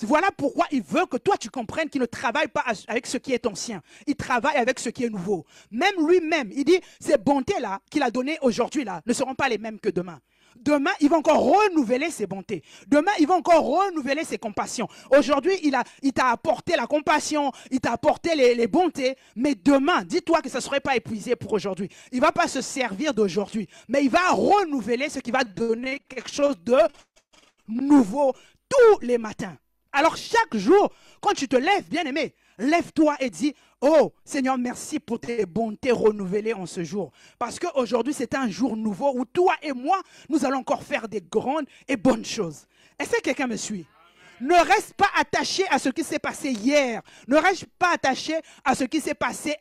Speaker 1: Voilà pourquoi il veut que toi tu comprennes qu'il ne travaille pas avec ce qui est ancien. Il travaille avec ce qui est nouveau. Même lui-même, il dit, ces bontés-là qu'il a données aujourd'hui là ne seront pas les mêmes que demain. Demain, il va encore renouveler ses bontés. Demain, il va encore renouveler ses compassions. Aujourd'hui, il t'a apporté la compassion, il t'a apporté les bontés. Mais demain, dis-toi que ça ne serait pas épuisé pour aujourd'hui. Il ne va pas se servir d'aujourd'hui. Mais il va renouveler ce qui va donner quelque chose de nouveau tous les matins. Alors chaque jour, quand tu te lèves, bien-aimé, lève-toi et dis, oh Seigneur, merci pour tes bontés renouvelées en ce jour. Parce qu'aujourd'hui, c'est un jour nouveau où toi et moi, nous allons encore faire des grandes et bonnes choses. Est-ce que quelqu'un me suit? Ne reste pas attaché à ce qui s'est passé hier. Ne reste pas attaché à ce qui s'est passé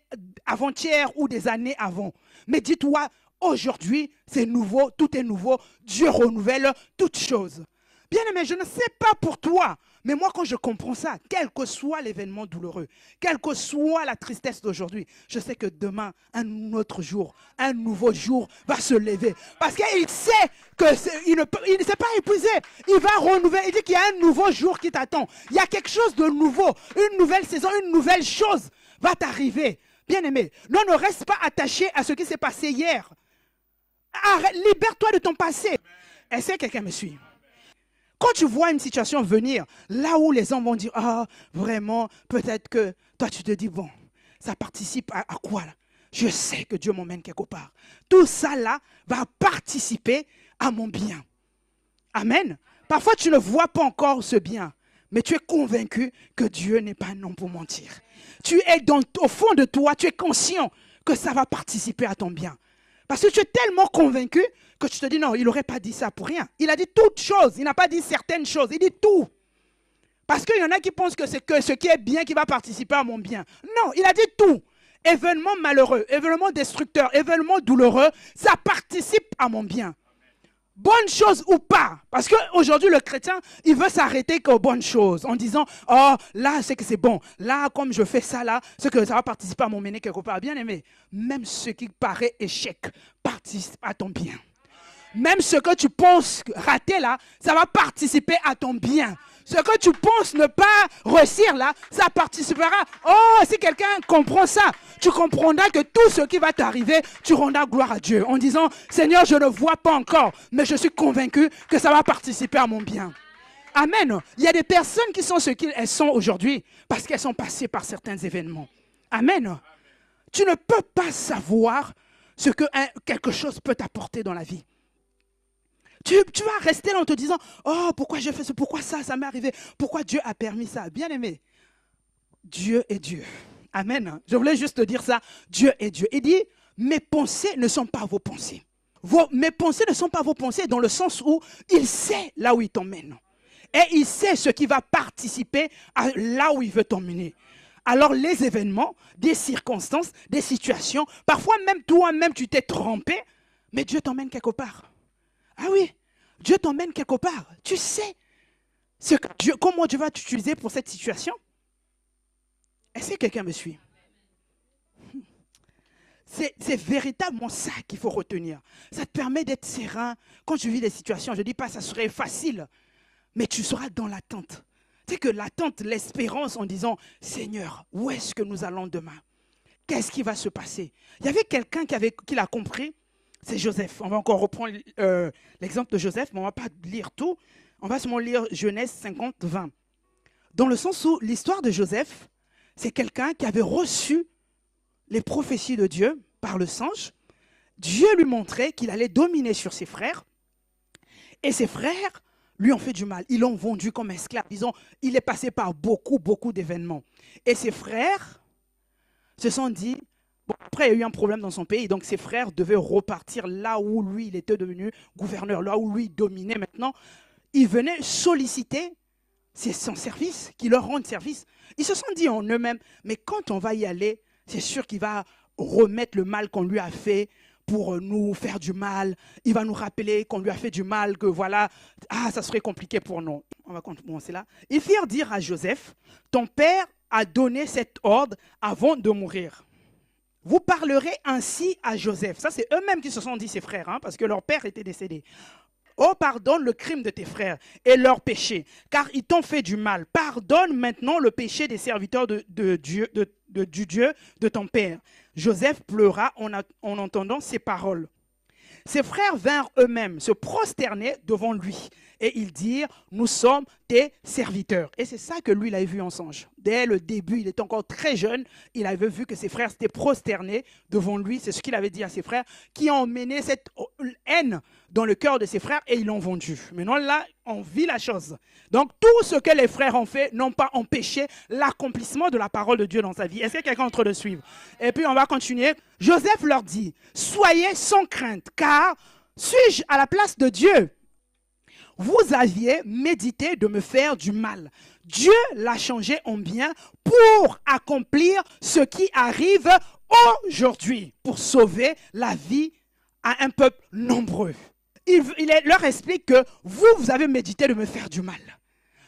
Speaker 1: avant-hier ou des années avant. Mais dis-toi, aujourd'hui, c'est nouveau, tout est nouveau. Dieu renouvelle toutes choses. Bien aimé, je ne sais pas pour toi, mais moi quand je comprends ça, quel que soit l'événement douloureux, quelle que soit la tristesse d'aujourd'hui, je sais que demain, un autre jour, un nouveau jour va se lever. Parce qu'il sait qu'il ne s'est pas épuisé. Il va renouveler, il dit qu'il y a un nouveau jour qui t'attend. Il y a quelque chose de nouveau, une nouvelle saison, une nouvelle chose va t'arriver. Bien aimé, non, ne reste pas attaché à ce qui s'est passé hier. Libère-toi de ton passé. Est-ce que quelqu'un me suit? Quand tu vois une situation venir, là où les gens vont dire, ah, vraiment, peut-être que toi tu te dis, bon, ça participe à quoi là? Je sais que Dieu m'emmène quelque part. Tout ça là va participer à mon bien. Amen. Parfois tu ne vois pas encore ce bien, mais tu es convaincu que Dieu n'est pas un homme pour mentir. Tu es au fond de toi, tu es conscient que ça va participer à ton bien. Parce que tu es tellement convaincu que tu te dis, non, il n'aurait pas dit ça pour rien. Il a dit toutes choses, il n'a pas dit certaines choses, il dit tout. Parce qu'il y en a qui pensent que c'est que ce qui est bien qui va participer à mon bien. Non, il a dit tout. Événement malheureux, événement destructeur, événement douloureux, ça participe à mon bien. Bonne chose ou pas. Parce qu'aujourd'hui, le chrétien, il veut s'arrêter qu'aux bonnes choses. En disant, oh, là, c'est que c'est bon. Là, comme je fais ça, là, c'est que ça va participer à mon mener quelque part. Bien aimé, même ce qui paraît échec participe à ton bien. Même ce que tu penses rater là, ça va participer à ton bien. Ce que tu penses ne pas réussir là, ça participera. Oh, si quelqu'un comprend ça, tu comprendras que tout ce qui va t'arriver, tu rendras gloire à Dieu. En disant, Seigneur, je ne vois pas encore, mais je suis convaincu que ça va participer à mon bien. Amen. Il y a des personnes qui sont ce qu'elles sont aujourd'hui parce qu'elles sont passées par certains événements. Amen. Tu ne peux pas savoir ce que quelque chose peut t'apporter dans la vie. Tu vas rester là en te disant, oh, pourquoi j'ai fait ça, pourquoi ça m'est arrivé, pourquoi Dieu a permis ça. Bien aimé, Dieu est Dieu. Amen. Je voulais juste te dire ça, Dieu est Dieu. Il dit, mes pensées ne sont pas vos pensées. Mes pensées ne sont pas vos pensées dans le sens où il sait là où il t'emmène. Et il sait ce qui va participer à là où il veut t'emmener. Alors les événements, des circonstances, des situations, parfois même toi-même tu t'es trompé, mais Dieu t'emmène quelque part. Ah oui, Dieu t'emmène quelque part. Tu sais comment Dieu va t'utiliser pour cette situation. Est-ce que quelqu'un me suit? C'est véritablement ça qu'il faut retenir. Ça te permet d'être serein. Quand je vis des situations, je ne dis pas que ça serait facile. mais tu seras dans l'attente. Tu sais que l'attente, l'espérance en disant, Seigneur, où est-ce que nous allons demain? Qu'est-ce qui va se passer? Il y avait quelqu'un qui l'a compris, c'est Joseph. On va encore reprendre l'exemple de Joseph, mais on ne va pas lire tout. On va seulement lire Genèse 50, 20. Dans le sens où l'histoire de Joseph, c'est quelqu'un qui avait reçu les prophéties de Dieu par le singe. Dieu lui montrait qu'il allait dominer sur ses frères. Et ses frères lui ont fait du mal. Ils l'ont vendu comme esclave. Il est passé par beaucoup d'événements. Et ses frères se sont dit, bon, après il y a eu un problème dans son pays, donc ses frères devaient repartir là où lui, il était devenu gouverneur, là où lui, il dominait maintenant. Ils venaient solliciter son service, qu'il leur rende service. Ils se sont dit en eux-mêmes, mais quand on va y aller, c'est sûr qu'il va remettre le mal qu'on lui a fait pour nous faire du mal. Il va nous rappeler qu'on lui a fait du mal, que voilà, ça serait compliqué pour nous. On va commencer là. Ils firent dire à Joseph, ton père a donné cet ordre avant de mourir. Vous parlerez ainsi à Joseph. Ça, c'est eux-mêmes qui se sont dit, ses frères, hein, parce que leur père était décédé. Oh, pardonne le crime de tes frères et leur péché, car ils t'ont fait du mal. Pardonne maintenant le péché des serviteurs du Dieu de ton père. Joseph pleura en entendant ces paroles. Ses frères vinrent eux-mêmes se prosterner devant lui et ils dirent, nous sommes tes serviteurs. Et c'est ça que lui, il avait vu en songe. Dès le début, il était encore très jeune, il avait vu que ses frères s'étaient prosternés devant lui. C'est ce qu'il avait dit à ses frères, qui ont emmené cette haine dans le cœur de ses frères et ils l'ont vendu. Maintenant, là, on vit la chose. Donc, tout ce que les frères ont fait n'ont pas empêché l'accomplissement de la parole de Dieu dans sa vie. Est-ce que quelqu'un est en train de suivre? Et puis, on va continuer. Joseph leur dit, soyez sans crainte, car suis-je à la place de Dieu? Vous aviez médité de me faire du mal. Dieu l'a changé en bien pour accomplir ce qui arrive aujourd'hui, pour sauver la vie à un peuple nombreux. Il leur explique que vous avez médité de me faire du mal.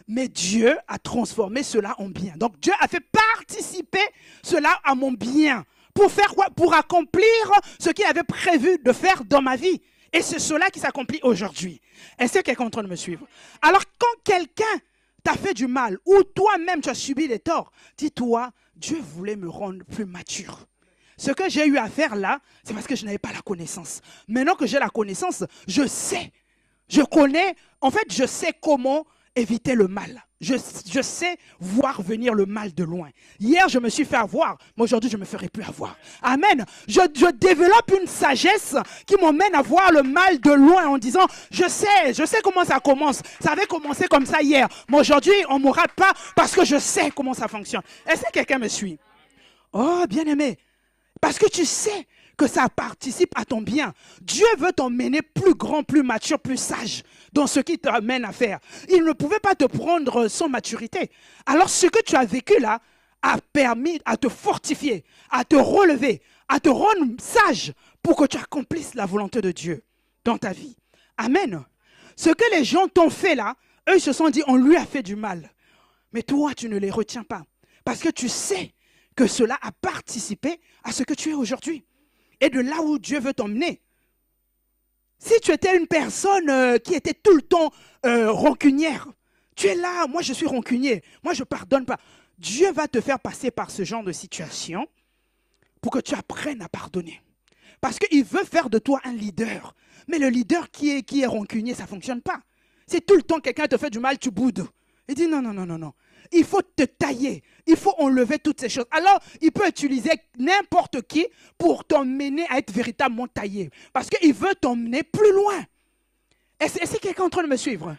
Speaker 1: Mais Dieu a transformé cela en bien. Donc Dieu a fait participer cela à mon bien. Pour faire quoi? Pour accomplir ce qu'il avait prévu de faire dans ma vie. Et c'est cela qui s'accomplit aujourd'hui. Est-ce que quelqu'un est en train de me suivre? Alors quand quelqu'un t'a fait du mal ou toi-même tu as subi des torts, dis-toi, Dieu voulait me rendre plus mature. Ce que j'ai eu à faire là, c'est parce que je n'avais pas la connaissance. Maintenant que j'ai la connaissance, je sais, je connais, en fait je sais comment éviter le mal. Je sais voir venir le mal de loin. Hier, je me suis fait avoir, mais aujourd'hui, je ne me ferai plus avoir. Amen. Je développe une sagesse qui m'emmène à voir le mal de loin en disant, je sais comment ça commence. Ça avait commencé comme ça hier, mais aujourd'hui, on ne me rate pas parce que je sais comment ça fonctionne. Est-ce que quelqu'un me suit? Oh, bien-aimé, parce que tu sais que ça participe à ton bien. Dieu veut t'emmener plus grand, plus mature, plus sage dans ce qu'il t'amène à faire. Il ne pouvait pas te prendre sans maturité. Alors ce que tu as vécu là a permis à te fortifier, à te relever, à te rendre sage pour que tu accomplisses la volonté de Dieu dans ta vie. Amen. Ce que les gens t'ont fait là, eux ils se sont dit on lui a fait du mal. Mais toi tu ne les retiens pas parce que tu sais que cela a participé à ce que tu es aujourd'hui. Et de là où Dieu veut t'emmener. Si tu étais une personne qui était tout le temps rancunière, tu es là, moi je suis rancunier, moi je ne pardonne pas. Dieu va te faire passer par ce genre de situation pour que tu apprennes à pardonner. Parce qu'il veut faire de toi un leader. Mais le leader qui est rancunier, ça ne fonctionne pas. Si tout le temps quelqu'un te fait du mal, tu boudes. Il dit non, non, non, non, non. Il faut te tailler. Il faut enlever toutes ces choses. Alors, il peut utiliser n'importe qui pour t'emmener à être véritablement taillé. Parce qu'il veut t'emmener plus loin. Est-ce que quelqu'un est en train de me suivre?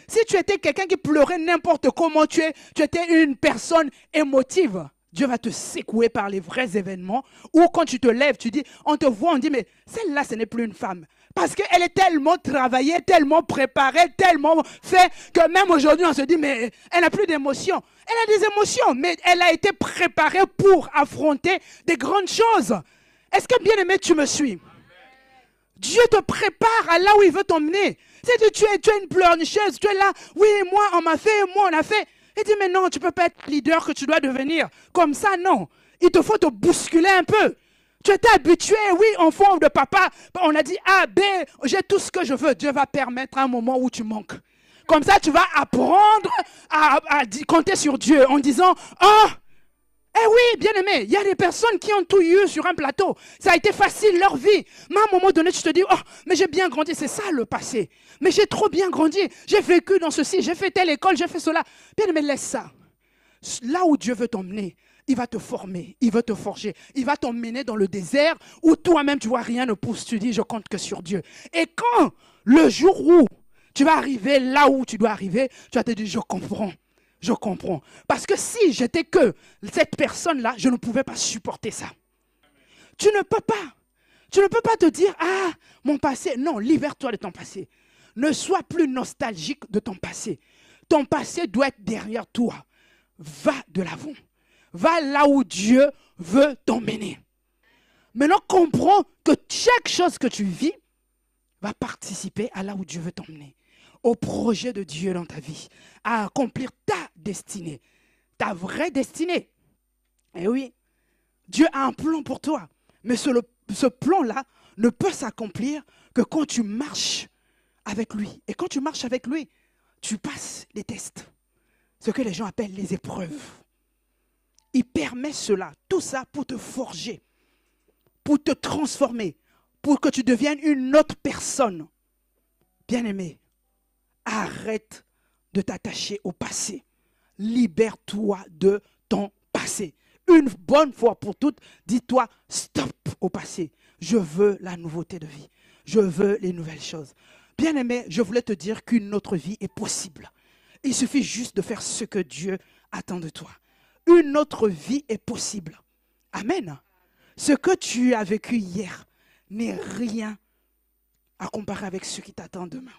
Speaker 1: Si tu étais quelqu'un qui pleurait n'importe comment, tu étais une personne émotive, Dieu va te secouer par les vrais événements. Ou quand tu te lèves, tu dis, on te voit, on dit, mais celle-là, ce n'est plus une femme. Parce qu'elle est tellement travaillée, tellement préparée, tellement fait, que même aujourd'hui, on se dit, mais elle n'a plus d'émotions. Elle a des émotions, mais elle a été préparée pour affronter des grandes choses. Est-ce que, bien aimé, tu me suis? Dieu te prépare à là où il veut t'emmener. Si tu es une pleurnicheuse, tu es là, oui, moi, on m'a fait, moi, on a fait. Il dit, mais non, tu ne peux pas être leader que tu dois devenir. Comme ça, non. Il te faut te bousculer un peu. Tu étais habitué, oui, enfant de papa. On a dit A, B, j'ai tout ce que je veux. Dieu va permettre un moment où tu manques. Comme ça, tu vas apprendre à compter sur Dieu en disant, oh, eh oui, bien aimé, il y a des personnes qui ont tout eu sur un plateau. Ça a été facile leur vie. Mais à un moment donné, tu te dis, oh, mais j'ai bien grandi, c'est ça le passé. Mais j'ai trop bien grandi, j'ai vécu dans ceci, j'ai fait telle école, j'ai fait cela. Bien aimé, laisse ça. Là où Dieu veut t'emmener, il va te former, il veut te forger. Il va t'emmener dans le désert où toi-même, tu vois, rien ne pousse. Tu dis, je compte que sur Dieu. Et quand le jour où tu vas arriver là où tu dois arriver, tu vas te dire, je comprends. Je comprends. Parce que si j'étais que cette personne-là, je ne pouvais pas supporter ça. Tu ne peux pas. Tu ne peux pas te dire, ah, mon passé. Non, libère-toi de ton passé. Ne sois plus nostalgique de ton passé. Ton passé doit être derrière toi. Va de l'avant. Va là où Dieu veut t'emmener. Maintenant, comprends que chaque chose que tu vis va participer à là où Dieu veut t'emmener. Au projet de Dieu dans ta vie, à accomplir ta destinée, ta vraie destinée. Et oui, Dieu a un plan pour toi, mais ce plan-là ne peut s'accomplir que quand tu marches avec lui. Et quand tu marches avec lui, tu passes les tests, ce que les gens appellent les épreuves. Il permet cela, tout ça pour te forger, pour te transformer, pour que tu deviennes une autre personne. Bien-aimé, arrête de t'attacher au passé. Libère-toi de ton passé. Une bonne fois pour toutes, dis-toi stop au passé. Je veux la nouveauté de vie. Je veux les nouvelles choses. Bien-aimé, je voulais te dire qu'une autre vie est possible. Il suffit juste de faire ce que Dieu attend de toi. Une autre vie est possible. Amen. Ce que tu as vécu hier n'est rien à comparer avec ce qui t'attend demain.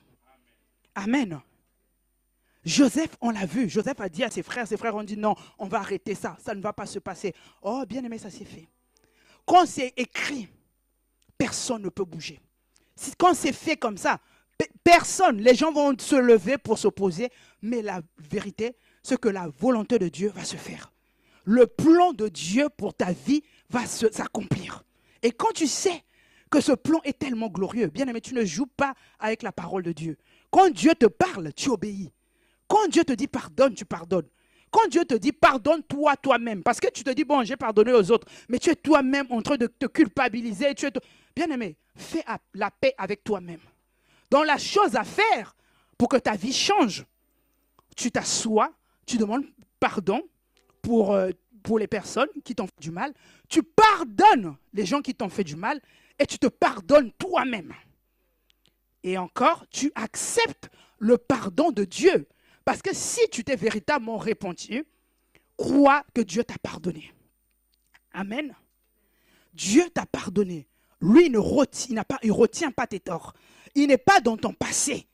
Speaker 1: Amen. Joseph, on l'a vu. Joseph a dit à ses frères ont dit non, on va arrêter ça. Ça ne va pas se passer. Oh, bien aimé, ça s'est fait. Quand c'est écrit, personne ne peut bouger. Quand c'est fait comme ça, personne, les gens vont se lever pour s'opposer. Mais la vérité, c'est que la volonté de Dieu va se faire. Le plan de Dieu pour ta vie va s'accomplir. Et quand tu sais que ce plan est tellement glorieux, bien aimé, tu ne joues pas avec la parole de Dieu. Quand Dieu te parle, tu obéis. Quand Dieu te dit pardonne, tu pardonnes. Quand Dieu te dit pardonne-toi toi-même, parce que tu te dis bon, j'ai pardonné aux autres, mais tu es toi-même en train de te culpabiliser. Bien aimé, fais la paix avec toi-même. Dans la chose à faire pour que ta vie change, tu t'assois, tu demandes pardon pour les personnes qui t'ont fait du mal. Tu pardonnes les gens qui t'ont fait du mal et tu te pardonnes toi-même. Et encore, tu acceptes le pardon de Dieu. Parce que si tu t'es véritablement repenti, crois que Dieu t'a pardonné. Amen. Dieu t'a pardonné. Lui, il ne retient pas tes torts. Il n'est pas dans ton passé.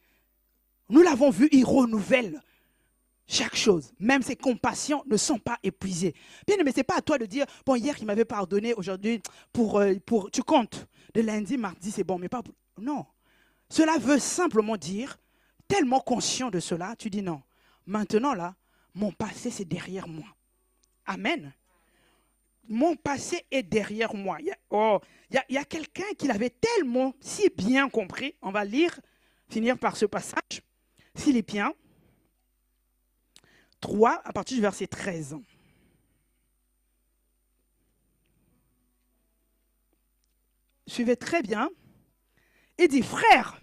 Speaker 1: Nous l'avons vu, il renouvelle chaque chose. Même ses compassions ne sont pas épuisées. Bien, mais ce n'est pas à toi de dire, bon, hier, il m'avait pardonné, aujourd'hui, tu comptes. De lundi, mardi, c'est bon, mais pas... Non. Cela veut simplement dire, tellement conscient de cela, tu dis non. Maintenant, là, mon passé, c'est derrière moi. Amen. Mon passé est derrière moi. Il y a quelqu'un qui l'avait tellement si bien compris. On va finir par ce passage. Philippiens 3, à partir du verset 13. Suivez très bien. Il dit, frère,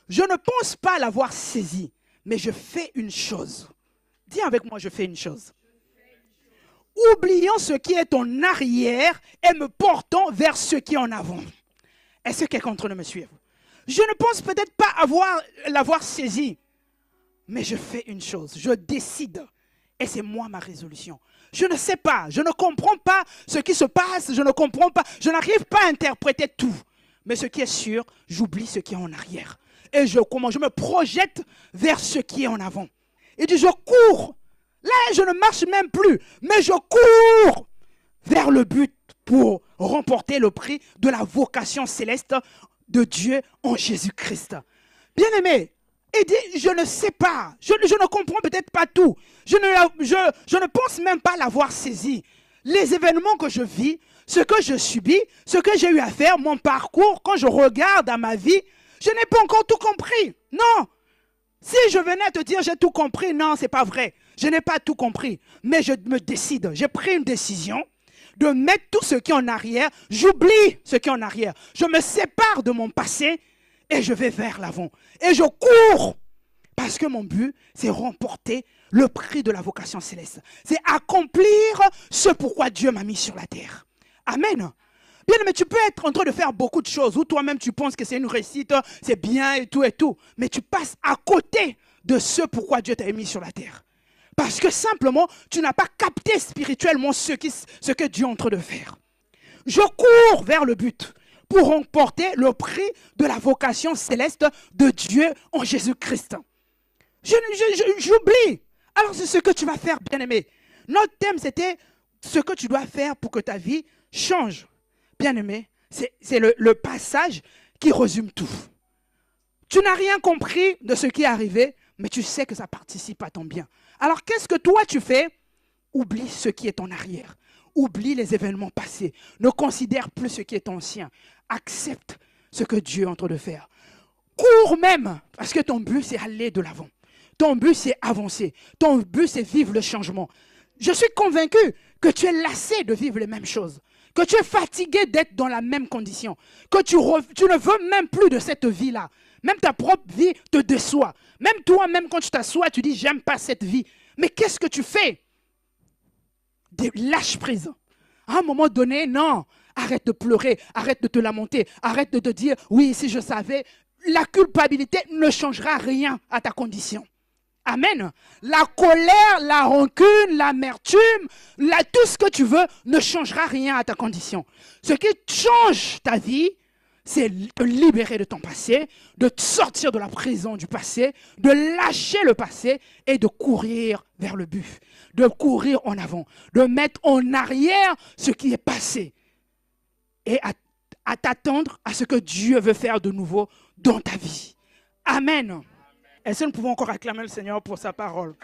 Speaker 1: je ne pense pas l'avoir saisi, mais je fais une chose. Dis avec moi, je fais une chose. Oubliant ce qui est en arrière et me portant vers ce qui est en avant. Est-ce que quelqu'un d'entre nous me suit? Je ne pense peut-être pas l'avoir saisi, mais je fais une chose. Je décide. Et c'est moi ma résolution. Je ne sais pas, je ne comprends pas ce qui se passe, je ne comprends pas, je n'arrive pas à interpréter tout. Mais ce qui est sûr, j'oublie ce qui est en arrière. Et je me projette vers ce qui est en avant. Il dit, je cours. Là, je ne marche même plus, mais je cours vers le but pour remporter le prix de la vocation céleste de Dieu en Jésus-Christ. Bien-aimé, il dit, je ne sais pas, je ne comprends peut-être pas tout. Je ne pense même pas l'avoir saisi. Les événements que je vis, ce que je subis, ce que j'ai eu à faire, mon parcours, quand je regarde à ma vie, je n'ai pas encore tout compris. Non, Si je venais à te dire j'ai tout compris, non, c'est pas vrai. Je n'ai pas tout compris. Mais je me décide. J'ai pris une décision de mettre tout ce qui est en arrière. J'oublie ce qui est en arrière. Je me sépare de mon passé et je vais vers l'avant. Et je cours. Parce que mon but, c'est remporter le prix de la vocation céleste. C'est accomplir ce pourquoi Dieu m'a mis sur la terre. Amen. Bien, mais tu peux être en train de faire beaucoup de choses où toi-même tu penses que c'est une réussite, c'est bien et tout. Mais tu passes à côté de ce pourquoi Dieu t'a mis sur la terre. Parce que simplement, tu n'as pas capté spirituellement ce que Dieu est en train de faire. Je cours vers le but pour remporter le prix de la vocation céleste de Dieu en Jésus-Christ. J'oublie. Alors c'est ce que tu vas faire, bien-aimé. Notre thème, c'était ce que tu dois faire pour que ta vie change. Bien-aimé, c'est le passage qui résume tout. Tu n'as rien compris de ce qui est arrivé, mais tu sais que ça participe à ton bien. Alors qu'est-ce que toi tu fais? Oublie ce qui est en arrière. Oublie les événements passés. Ne considère plus ce qui est ancien. Accepte ce que Dieu est en train de faire. Cours même, parce que ton but c'est aller de l'avant. Ton but c'est avancer. Ton but c'est vivre le changement. Je suis convaincu que tu es lassé de vivre les mêmes choses. Que tu es fatigué d'être dans la même condition. Que tu ne veux même plus de cette vie-là. Même ta propre vie te déçoit. Même toi, même quand tu t'assois, tu dis, j'aime pas cette vie. Mais qu'est-ce que tu fais? Lâche prise. À un moment donné, non. Arrête de pleurer, arrête de te lamenter, arrête de te dire, oui, si je savais, la culpabilité ne changera rien à ta condition. Amen. La colère, la rancune, l'amertume, tout ce que tu veux ne changera rien à ta condition. Ce qui change ta vie, c'est de te libérer de ton passé, de te sortir de la prison du passé, de lâcher le passé et de courir vers le but, de courir en avant, de mettre en arrière ce qui est passé et à t'attendre à ce que Dieu veut faire de nouveau dans ta vie. Amen. Est-ce que nous pouvons encore acclamer le Seigneur pour sa parole?